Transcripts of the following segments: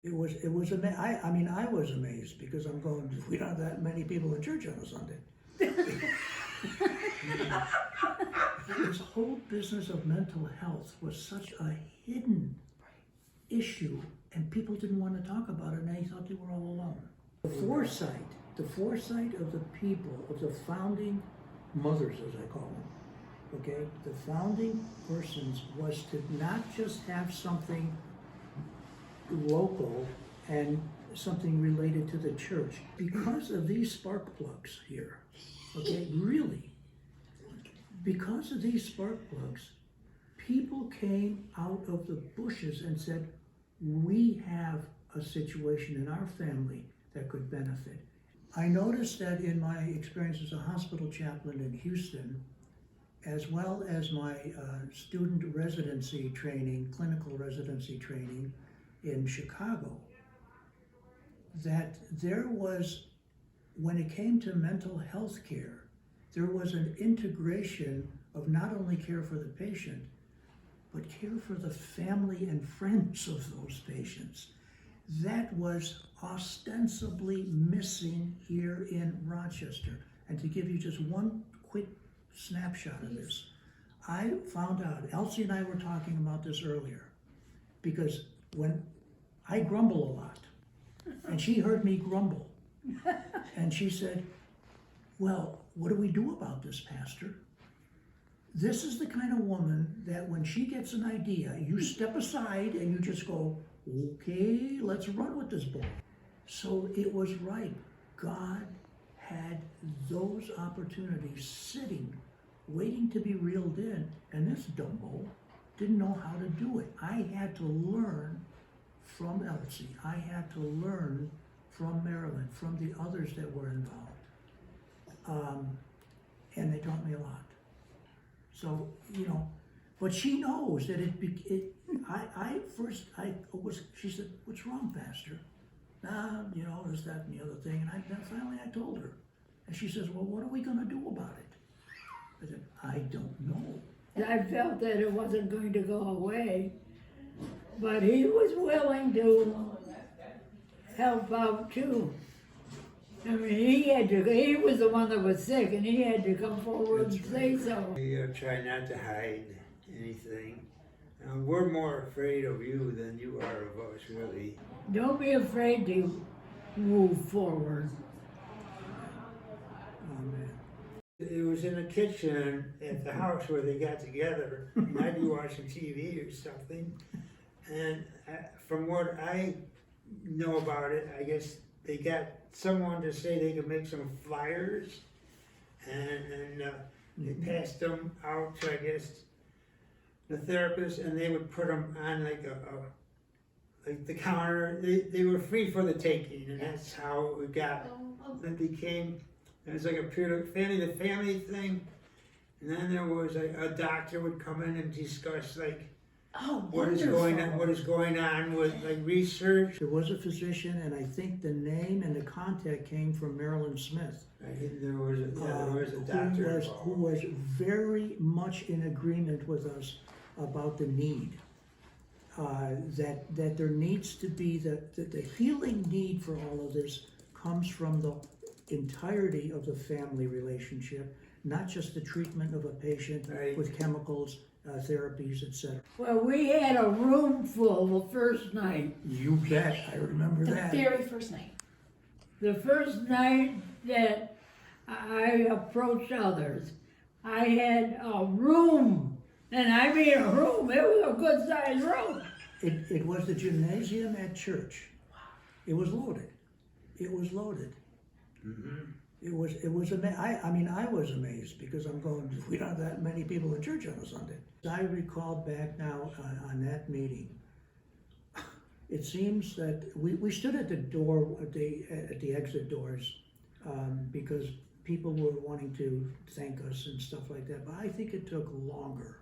I mean, I was amazed because I'm going, we don't have that many people in church on a Sunday. This whole business of mental health was such a hidden issue, and people didn't want to talk about it, and they thought they were all alone. The foresight of the people, of the founding mothers, as I call them, okay? The founding persons was to not just have something local and something related to the church. Because of these spark plugs here, okay, really, because of these spark plugs, people came out of the bushes and said, we have a situation in our family that could benefit. I noticed that in my experience as a hospital chaplain in Houston, as well as my student residency training, clinical residency training in Chicago, that there was, when it came to mental health care, there was an integration of not only care for the patient, but care for the family and friends of those patients. That was ostensibly missing here in Rochester. And to give you just one quick snapshot of this, I found out, Elsie and I were talking about this earlier, because when I grumble a lot, and she heard me grumble, and she said, well, what do we do about this, Pastor? This is the kind of woman that when she gets an idea, you step aside and you just go, okay, let's run with this ball. So it was right. God had those opportunities sitting, waiting to be reeled in, and this dumbo didn't know how to do it. I had to learn from Elsie. I had to learn from Marilyn, from the others that were involved. And they taught me a lot. So, you know, but she knows that she said, what's wrong, Pastor? You know, this, that, and the other thing. And then finally I told her. And she says, well, what are we going to do about it? I said, I don't know. I felt that it wasn't going to go away, but he was willing to help out too. I mean, he was the one that was sick, and he had to come forward and say so. We try not to hide anything. We're more afraid of you than you are of us, really. Don't be afraid to move forward. Amen. It was in the kitchen at the house where they got together, and I'd be watching TV or something. And from what I know about it, I guess they got someone to say they could make some flyers, and they passed them out to, I guess, the therapist, and they would put them on like the counter. They were free for the taking, and that's how it got. It became, it was like a pure family thing, and then there was a doctor would come in and discuss like what is going on with like research. There was a physician, and I think the name and the contact came from Marilyn Smith. There was a doctor who was very much in agreement with us about the need. That there needs to be the healing need for all of this comes from the entirety of the family relationship, not just the treatment of a patient with chemicals, therapies, etc. Well, we had a room full the first night. You bet, I remember that. The very first night. The first night that I approached others, I had a room, and I mean a room. It was a good-sized room. It was the gymnasium at church. It was loaded. It was loaded. Mm-hmm. It was I mean, I was amazed because I'm going, we don't have that many people in church on a Sunday. I recall back now on that meeting, it seems that we stood at the door, at the exit doors, because people were wanting to thank us and stuff like that. But I think it took longer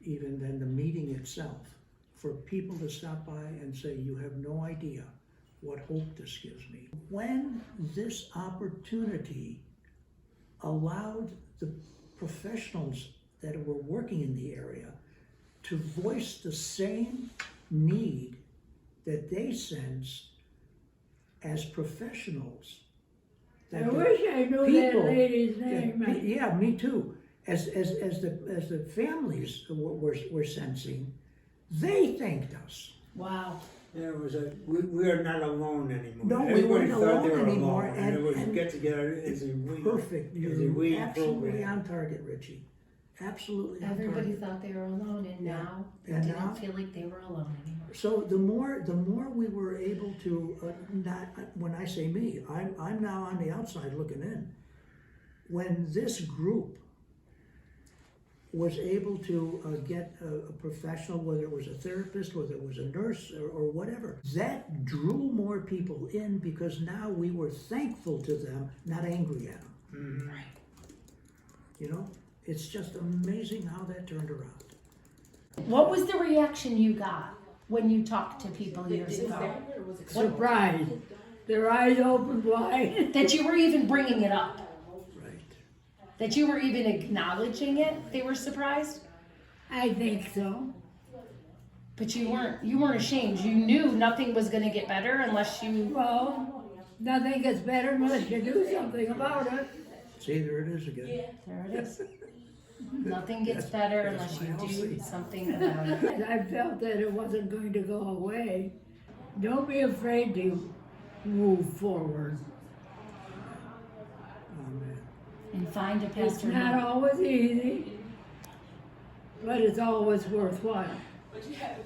even than the meeting itself for people to stop by and say, you have no idea what hope this gives me. When this opportunity allowed the professionals that were working in the area to voice the same need that they sense as professionals. I that the wish I knew people that lady's that name. yeah, me too. As the families were sensing, they thanked us. Wow. There was we are not alone anymore. No, we Everybody weren't thought they alone were anymore, alone, and it was and get together as a we. Perfect. As a You're we absolutely program. on target, Richie. Absolutely on Everybody target. thought they were alone, and Yeah. now they And didn't now- feel like they were alone anymore. So the more we were able to, not when I say me, I'm now on the outside looking in. When this group was able to get a professional, whether it was a therapist, whether it was a nurse or whatever, that drew more people in because now we were thankful to them, not angry at them. Mhm. You know, it's just amazing how that turned around. What was the reaction you got when you talked to people years ago? Surprised. Their eyes opened wide. That you were even bringing it up? Right. That you were even acknowledging it? They were surprised? I think so. But you weren't ashamed. You knew nothing was going to get better unless you. Well, nothing gets better unless you do something about it. See, there it is again. There it is. Nothing gets better unless you do something about it. I felt that it wasn't going to go away. Don't be afraid to move forward. Oh, man. And find a It's pastor. not always easy, but it's always worthwhile. Fantastic.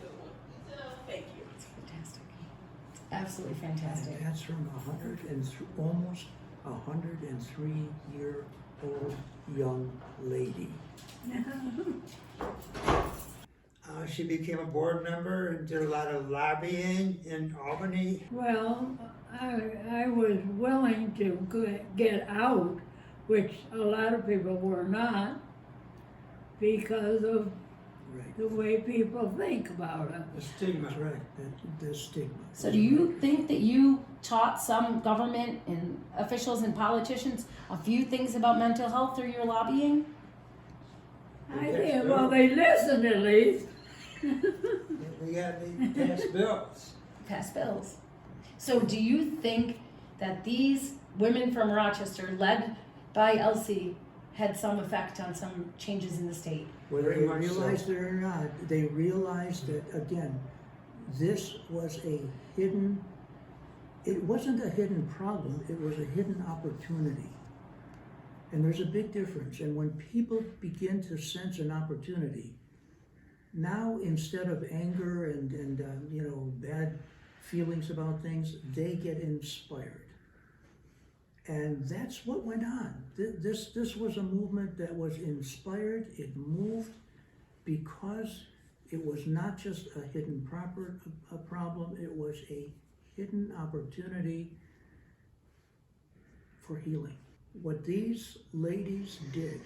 Absolutely fantastic. And that's from almost 103-year-old young lady. She became a board member and did a lot of lobbying in Albany. Well, I was willing to get out, which a lot of people were not, because of Right. the way people think about it. The stigma. That's right. The stigma. So do you think that you taught some government and officials and politicians a few things about mental health through your lobbying? I think, well, they listened at least. We got the passed bills. Pass bills. So do you think that these women from Rochester, led by Elsie, had some effect on some changes in the state? Whether Very they much so. realized it or not, they realized that, again, this was a hidden, it wasn't a hidden problem, it was a hidden opportunity. And there's a big difference. And when people begin to sense an opportunity, now instead of anger and bad feelings about things, they get inspired. And that's what went on. This was a movement that was inspired. It moved because it was not just a hidden problem. It was a hidden opportunity for healing. What these ladies did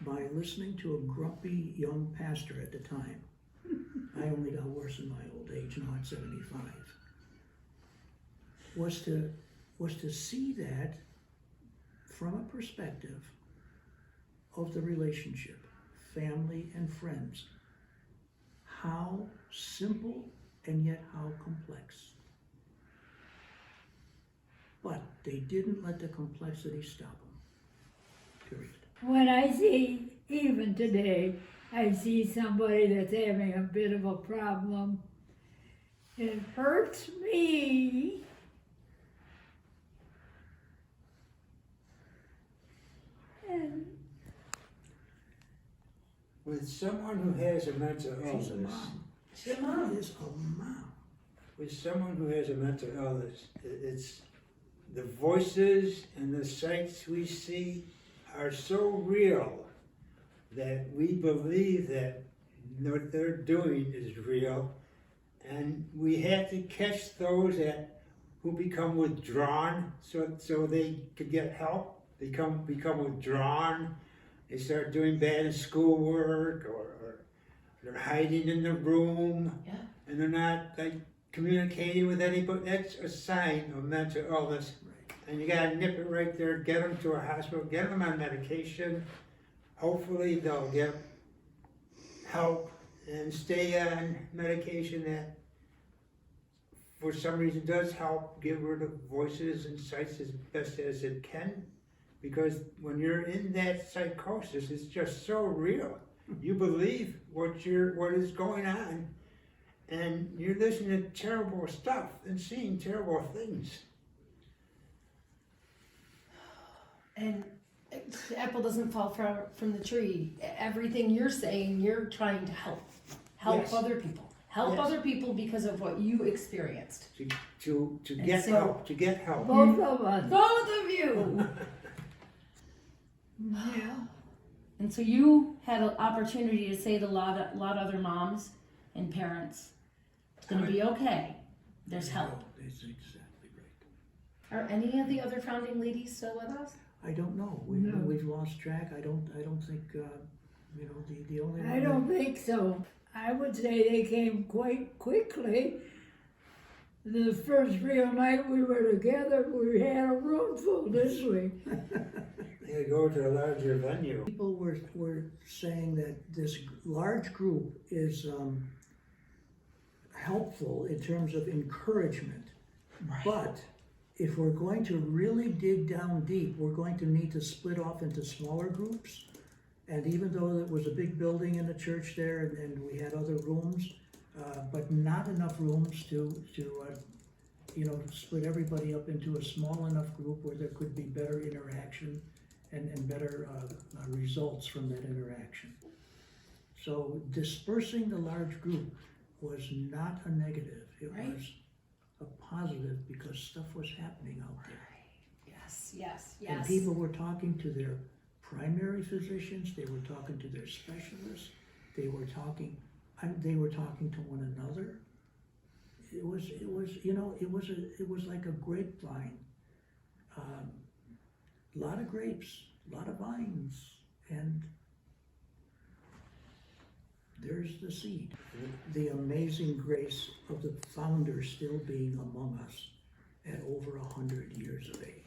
by listening to a grumpy young pastor at the time, I only got worse in my old age, now at 75, was to see that from a perspective of the relationship, family and friends, how simple and yet how complex. But they didn't let the complexity stop them, period. When I see, even today, I see somebody that's having a bit of a problem, it hurts me. And With someone who has a mental She's a illness, mom. She's a mom. She is a mom. with someone who has a mental illness, it's the voices and the sights we see are so real that we believe that what they're doing is real, and we have to catch those who become withdrawn, so they could get help. Become withdrawn. They start doing bad in schoolwork, or they're hiding in the room, Yeah. and they're not communicating with anybody. That's a sign of mental illness. Right. And you gotta nip it right there, get them to a hospital, get them on medication. Hopefully they'll get help and stay on medication that for some reason does help get rid of voices and sights as best as it can. Because when you're in that psychosis, it's just so real. You believe what is going on, and you're listening to terrible stuff and seeing terrible things. And the apple doesn't fall from the tree. Everything you're saying, you're trying to help Yes. other people, help Yes. other people because of what you experienced. To And get so- help, to get help. Both of us. Both of you. Yeah. And so you had an opportunity to say to a lot of other moms and parents, it's going to be okay. There's help. That's exactly right. Are any of the other founding ladies still with us? I don't know. No. We've lost track. I don't think, the only one. I don't think so. I would say they came quite quickly. The first real night we were together, we had a room full, didn't we? They go to a larger venue. People were saying that this large group is helpful in terms of encouragement. Right. But if we're going to really dig down deep, we're going to need to split off into smaller groups. And even though it was a big building in the church there and we had other rooms, but not enough rooms to split everybody up into a small enough group where there could be better interaction and better results from that interaction. So dispersing the large group was not a negative. It Right. was a positive because stuff was happening out there. Yes. And people were talking to their primary physicians, they were talking to their specialists, they were talking to one another. It was like a grapevine. A lot of grapes, a lot of vines, and there's the seed. The amazing grace of the founder still being among us at over 100 years of age.